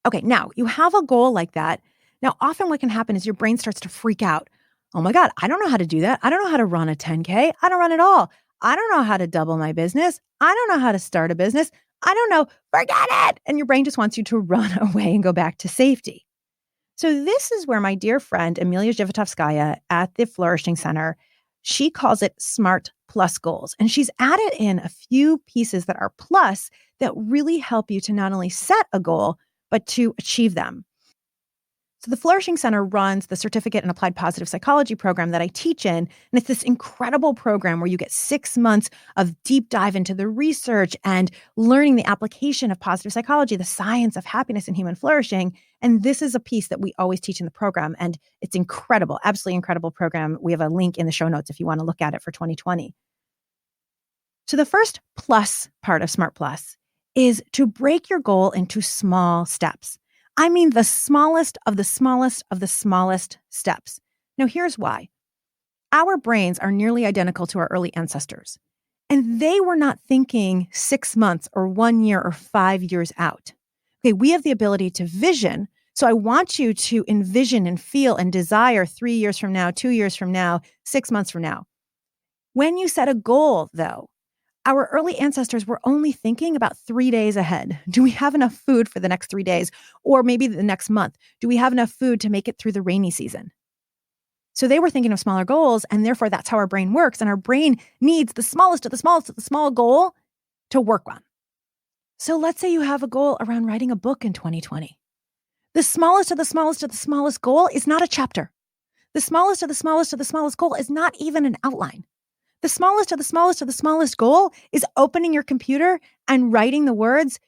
S2: Okay, now you have a goal like that. Now, often what can happen is your brain starts to freak out. Oh my God, I don't know how to do that. I don't know how to run a 10K. I don't run at all. I don't know how to double my business. I don't know how to start a business. I don't know. Forget it. And your brain just wants you to run away and go back to safety. So this is where my dear friend, Emilia Zhivotovskaya at the Flourishing Center, she calls it SMART Plus goals. And she's added in a few pieces that are plus that really help you to not only set a goal, but to achieve them. So the Flourishing Center runs the Certificate in Applied Positive Psychology program that I teach in. And it's this incredible program where you get 6 months of deep dive into the research and learning the application of positive psychology, the science of happiness and human flourishing. And this is a piece that we always teach in the program. And it's incredible, absolutely incredible program. We have a link in the show notes if you want to look at it for 2020. So the first plus part of SMART Plus is to break your goal into small steps. I mean, the smallest of the smallest of the smallest steps. Now, here's why. Our brains are nearly identical to our early ancestors, and they were not thinking 6 months or 1 year or 5 years out. Okay, we have the ability to vision. So I want you to envision and feel and desire 3 years from now, 2 years from now, 6 months from now. When you set a goal, though, our early ancestors were only thinking about 3 days ahead. Do we have enough food for the next 3 days? Or maybe the next month? Do we have enough food to make it through the rainy season? So they were thinking of smaller goals, and therefore that's how our brain works. And our brain needs the smallest of the smallest of the small goal to work on. So let's say you have a goal around writing a book in 2020. The smallest of the smallest of the smallest goal is not a chapter. The smallest of the smallest of the smallest goal is not even an outline. The smallest of the smallest of the smallest goal is opening your computer and writing the words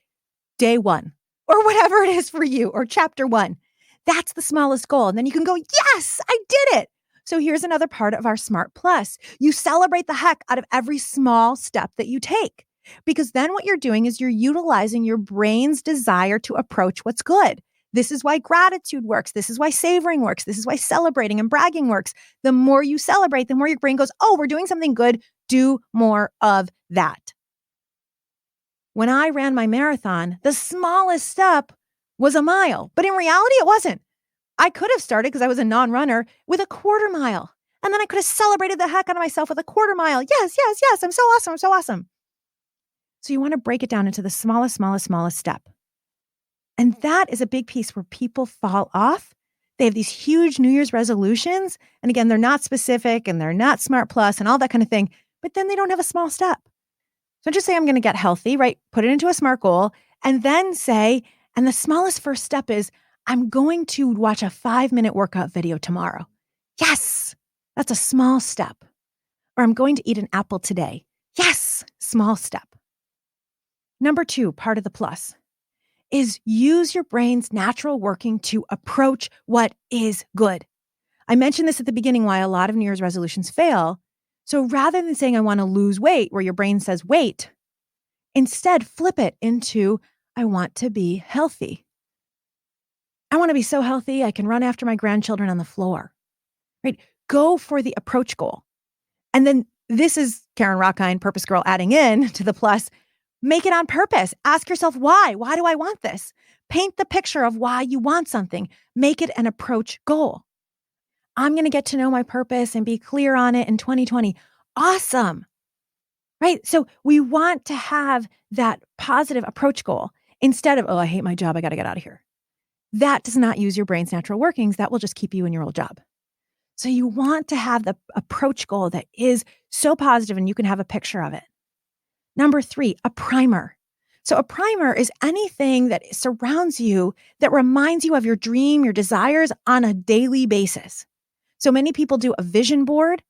S2: day 1 or whatever it is for you, or chapter 1. That's the smallest goal. And then you can go, yes, I did it. So here's another part of our SMART Plus. You celebrate the heck out of every small step that you take, because then what you're doing is you're utilizing your brain's desire to approach what's good. This is why gratitude works. This is why savoring works. This is why celebrating and bragging works. The more you celebrate, the more your brain goes, oh, we're doing something good. Do more of that. When I ran my marathon, the smallest step was a mile, but in reality, it wasn't. I could have started, because I was a non-runner, with a 1/4 mile. And then I could have celebrated the heck out of myself with a 1/4 mile. Yes, yes, yes. I'm so awesome. I'm so awesome. So you want to break it down into the smallest, smallest, smallest step. And that is a big piece where people fall off. They have these huge New Year's resolutions. And again, they're not specific and they're not SMART Plus and all that kind of thing. But then they don't have a small step. So just say, I'm going to get healthy, right? Put it into a SMART goal. And then say, and the smallest first step is, I'm going to watch a 5-minute workout video tomorrow. Yes, that's a small step. Or I'm going to eat an apple today. Yes, small step. Number 2, part of the plus, is use your brain's natural working to approach what is good. I mentioned this at the beginning, why a lot of New Year's resolutions fail. So rather than saying, I want to lose weight, where your brain says, wait, instead flip it into, I want to be healthy. I want to be so healthy, I can run after my grandchildren on the floor, right? Go for the approach goal. And then this is Karen Rockine, Purpose Girl, adding in to the plus. Make it on purpose. Ask yourself, why? Why do I want this? Paint the picture of why you want something. Make it an approach goal. I'm going to get to know my purpose and be clear on it in 2020. Awesome. Right? So we want to have that positive approach goal instead of, oh, I hate my job, I got to get out of here. That does not use your brain's natural workings. That will just keep you in your old job. So you want to have the approach goal that is so positive and you can have a picture of it. Number 3, a primer. So a primer is anything that surrounds you that reminds you of your dream, your desires on a daily basis. So many people do a vision board,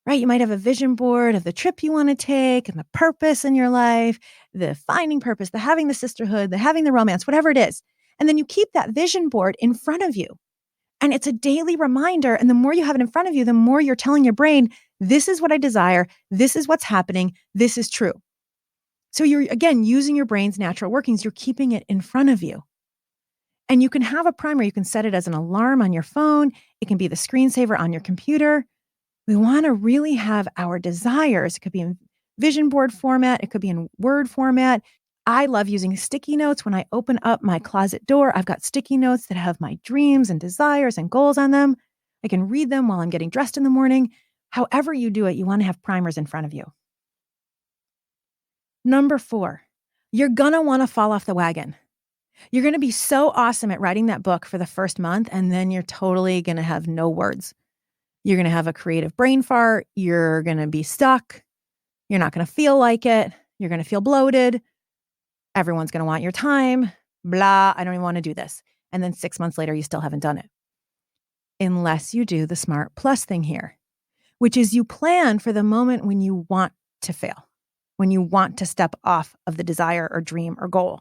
S2: right? You might have a vision board of the trip you want to take and the purpose in your life, the finding purpose, the having the sisterhood, the having the romance, whatever it is. And then you keep that vision board in front of you. And it's a daily reminder. And the more you have it in front of you, the more you're telling your brain, this is what I desire. This is what's happening. This is true. So you're, again, using your brain's natural workings. You're keeping it in front of you. And you can have a primer. You can set it as an alarm on your phone. It can be the screensaver on your computer. We want to really have our desires. It could be in vision board format. It could be in Word format. I love using sticky notes. When I open up my closet door, I've got sticky notes that have my dreams and desires and goals on them. I can read them while I'm getting dressed in the morning. However you do it, you want to have primers in front of you. Number 4, you're going to want to fall off the wagon. You're going to be so awesome at writing that book for the first month, and then you're totally going to have no words. You're going to have a creative brain fart. You're going to be stuck. You're not going to feel like it. You're going to feel bloated. Everyone's going to want your time. Blah, I don't even want to do this. And then 6 months later, you still haven't done it. Unless you do the smart plus thing here, which is you plan for the moment when you want to fail, when you want to step off of the desire or dream or goal.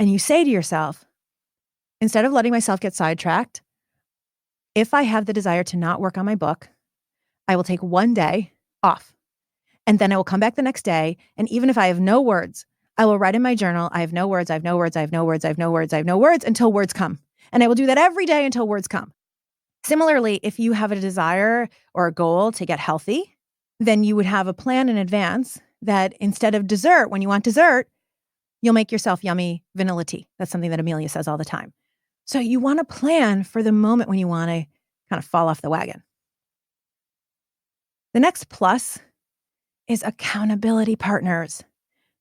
S2: And you say to yourself, instead of letting myself get sidetracked, if I have the desire to not work on my book, I will take one day off. And then I will come back the next day. And even if I have no words, I will write in my journal, I have no words, I have no words, I have no words, I have no words, I have no words until words come. And I will do that every day until words come. Similarly, if you have a desire or a goal to get healthy, then you would have a plan in advance that instead of dessert, when you want dessert, you'll make yourself yummy vanilla tea. That's something that Amelia says all the time. So you want to plan for the moment when you want to kind of fall off the wagon. The next plus is accountability partners.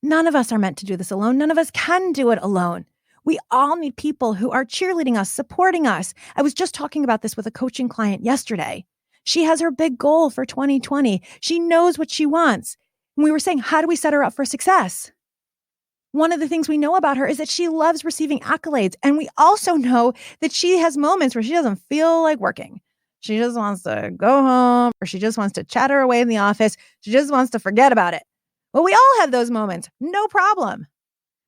S2: None of us are meant to do this alone. None of us can do it alone. We all need people who are cheerleading us, supporting us. I was just talking about this with a coaching client yesterday. She has her big goal for 2020. She knows what she wants. And we were saying, how do we set her up for success? One of the things we know about her is that she loves receiving accolades. And we also know that she has moments where she doesn't feel like working. She just wants to go home, or she just wants to chatter away in the office. She just wants to forget about it. Well, we all have those moments. No problem.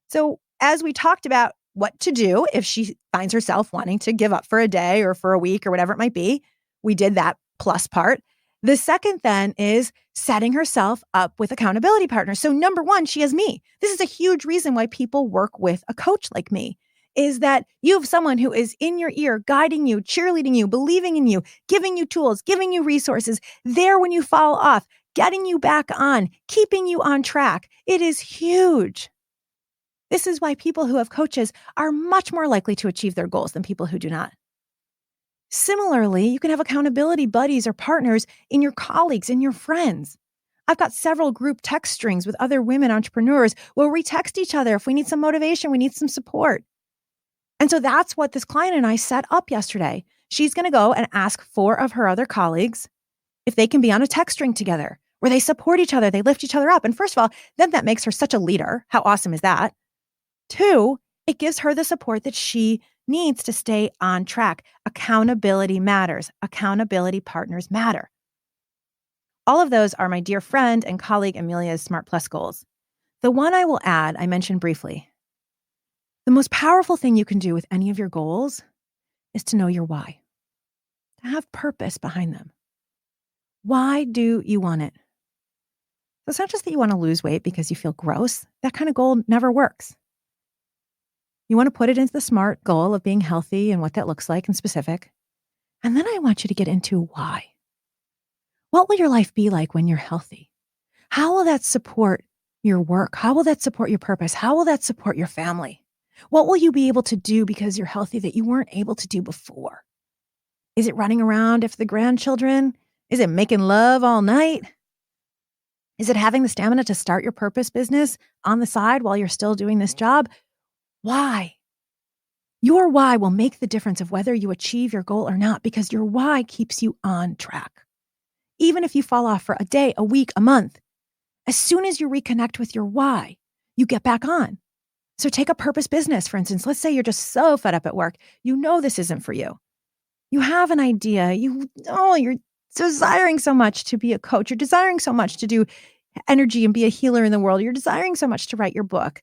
S2: So as we talked about what to do if she finds herself wanting to give up for a day or for a week or whatever it might be, we did that plus part. The second then is setting herself up with accountability partners. So number 1, she has me. This is a huge reason why people work with a coach like me, is that you have someone who is in your ear, guiding you, cheerleading you, believing in you, giving you tools, giving you resources, there when you fall off, getting you back on, keeping you on track. It is huge. This is why people who have coaches are much more likely to achieve their goals than people who do not. Similarly, you can have accountability buddies or partners in your colleagues and your friends. I've got several group text strings with other women entrepreneurs where we text each other if we need some motivation, we need some support. And so that's what this client and I set up yesterday. She's going to go and ask 4 of her other colleagues if they can be on a text string together where they support each other, they lift each other up. And first of all, then that makes her such a leader. How awesome is that? 2, it gives her the support that she needs to stay on track. Accountability matters. Accountability partners matter. All of those are my dear friend and colleague Amelia's Smart Plus goals. The one I will add, I mentioned briefly. The most powerful thing you can do with any of your goals is to know your why, to have purpose behind them. Why do you want it? So it's not just that you want to lose weight because you feel gross. That kind of goal never works. You want to put it into the SMART goal of being healthy and what that looks like and specific. And then I want you to get into why. What will your life be like when you're healthy? How will that support your work? How will that support your purpose? How will that support your family? What will you be able to do because you're healthy that you weren't able to do before? Is it running around after the grandchildren? Is it making love all night? Is it having the stamina to start your purpose business on the side while you're still doing this job? Why? Your why will make the difference of whether you achieve your goal or not, because your why keeps you on track. Even if you fall off for a day, a week, a month, as soon as you reconnect with your why, you get back on. So take a purpose business, for instance. Let's say you're just so fed up at work. You know this isn't for you. You have an idea. You're desiring so much to be a coach. You're desiring so much to do energy and be a healer in the world. You're desiring so much to write your book.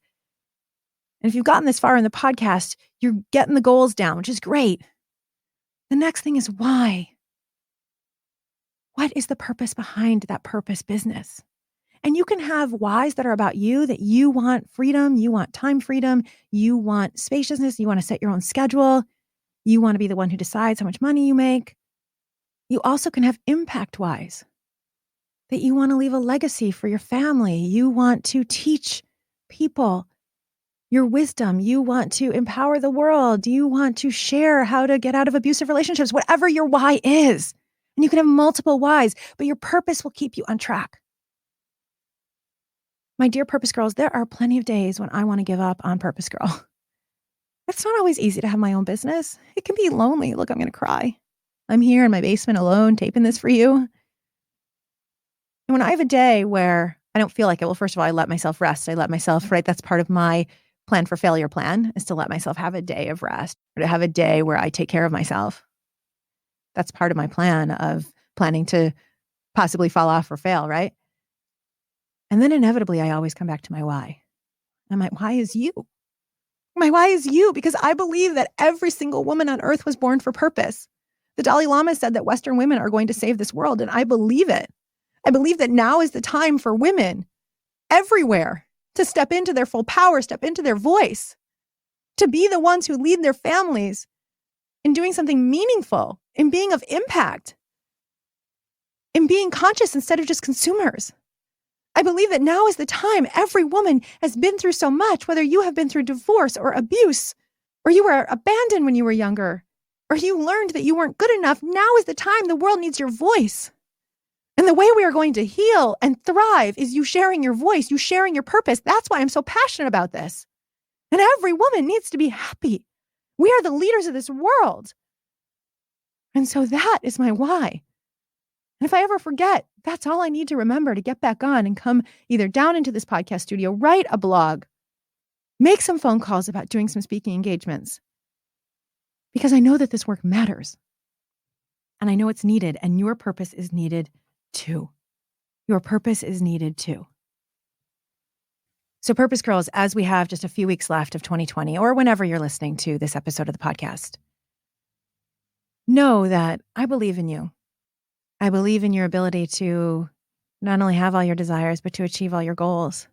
S2: And if you've gotten this far in the podcast, you're getting the goals down, which is great. The next thing is why. What is the purpose behind that purpose business? And you can have whys that are about you, that you want freedom, you want time freedom, you want spaciousness, you want to set your own schedule, you want to be the one who decides how much money you make. You also can have impact whys, that you want to leave a legacy for your family. You want to teach people your wisdom. You want to empower the world. You want to share how to get out of abusive relationships, whatever your why is. And you can have multiple whys, but your purpose will keep you on track. My dear Purpose Girls, there are plenty of days when I want to give up on Purpose Girl. It's not always easy to have my own business. It can be lonely. Look, I'm going to cry. I'm here in my basement alone taping this for you. And when I have a day where I don't feel like it, well, first of all, I let myself rest. I let myself, right? That's part of my plan for failure plan, is to let myself have a day of rest, or to have a day where I take care of myself. That's part of my plan of planning to possibly fall off or fail, right? And then inevitably, I always come back to my why. And my why is you. My why is you, because I believe that every single woman on earth was born for purpose. The Dalai Lama said that Western women are going to save this world, and I believe it. I believe that now is the time for women everywhere to step into their full power, step into their voice, to be the ones who lead their families in doing something meaningful, in being of impact, in being conscious instead of just consumers. I believe that now is the time. Every woman has been through so much, whether you have been through divorce or abuse, or you were abandoned when you were younger, or you learned that you weren't good enough. Now is the time. The world needs your voice. And the way we are going to heal and thrive is you sharing your voice, you sharing your purpose. That's why I'm so passionate about this. And every woman needs to be happy. We are the leaders of this world. And so that is my why. And if I ever forget, that's all I need to remember to get back on and come either down into this podcast studio, write a blog, make some phone calls about doing some speaking engagements. Because I know that this work matters. And I know it's needed, and your purpose is needed too. Your purpose is needed too. So Purpose Girls, as we have just a few weeks left of 2020, or whenever you're listening to this episode of the podcast, know that I believe in you. I believe in your ability to not only have all your desires, but to achieve all your goals.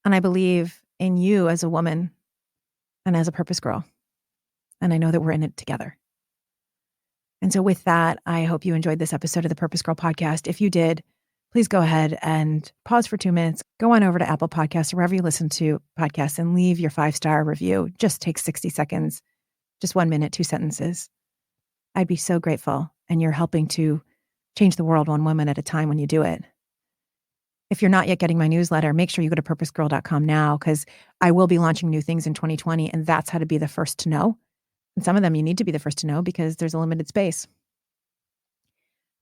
S2: And I believe in you as a woman and as a Purpose Girl. And I know that we're in it together. And so with that, I hope you enjoyed this episode of the Purpose Girl podcast. If you did, please go ahead and pause for 2 minutes. Go on over to Apple Podcasts or wherever you listen to podcasts and leave your 5-star review. Just take 60 seconds, just 1 minute, 2 sentences. I'd be so grateful. And you're helping to change the world one woman at a time when you do it. If you're not yet getting my newsletter, make sure you go to PurposeGirl.com now, because I will be launching new things in 2020, and that's how to be the first to know. And some of them you need to be the first to know because there's a limited space.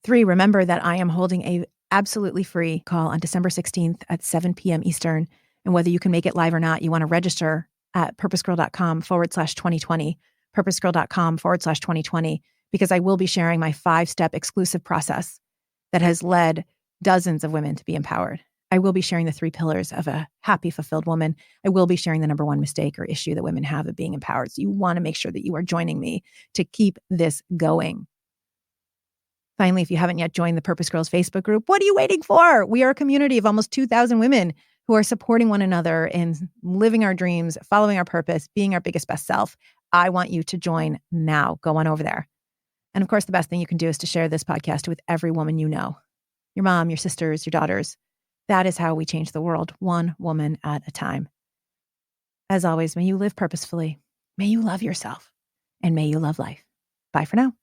S2: 3, remember that I am holding a absolutely free call on December 16th at 7 p.m. Eastern. And whether you can make it live or not, you want to register at PurposeGirl.com/2020, PurposeGirl.com/2020, because I will be sharing my 5-step exclusive process that has led dozens of women to be empowered. I will be sharing the 3 pillars of a happy, fulfilled woman. I will be sharing the number 1 mistake or issue that women have of being empowered. So you want to make sure that you are joining me to keep this going. Finally, if you haven't yet joined the Purpose Girls Facebook group, what are you waiting for? We are a community of almost 2,000 women who are supporting one another in living our dreams, following our purpose, being our biggest best self. I want you to join now. Go on over there. And of course, the best thing you can do is to share this podcast with every woman you know, your mom, your sisters, your daughters. That is how we change the world, one woman at a time. As always, may you live purposefully. May you love yourself. And may you love life. Bye for now.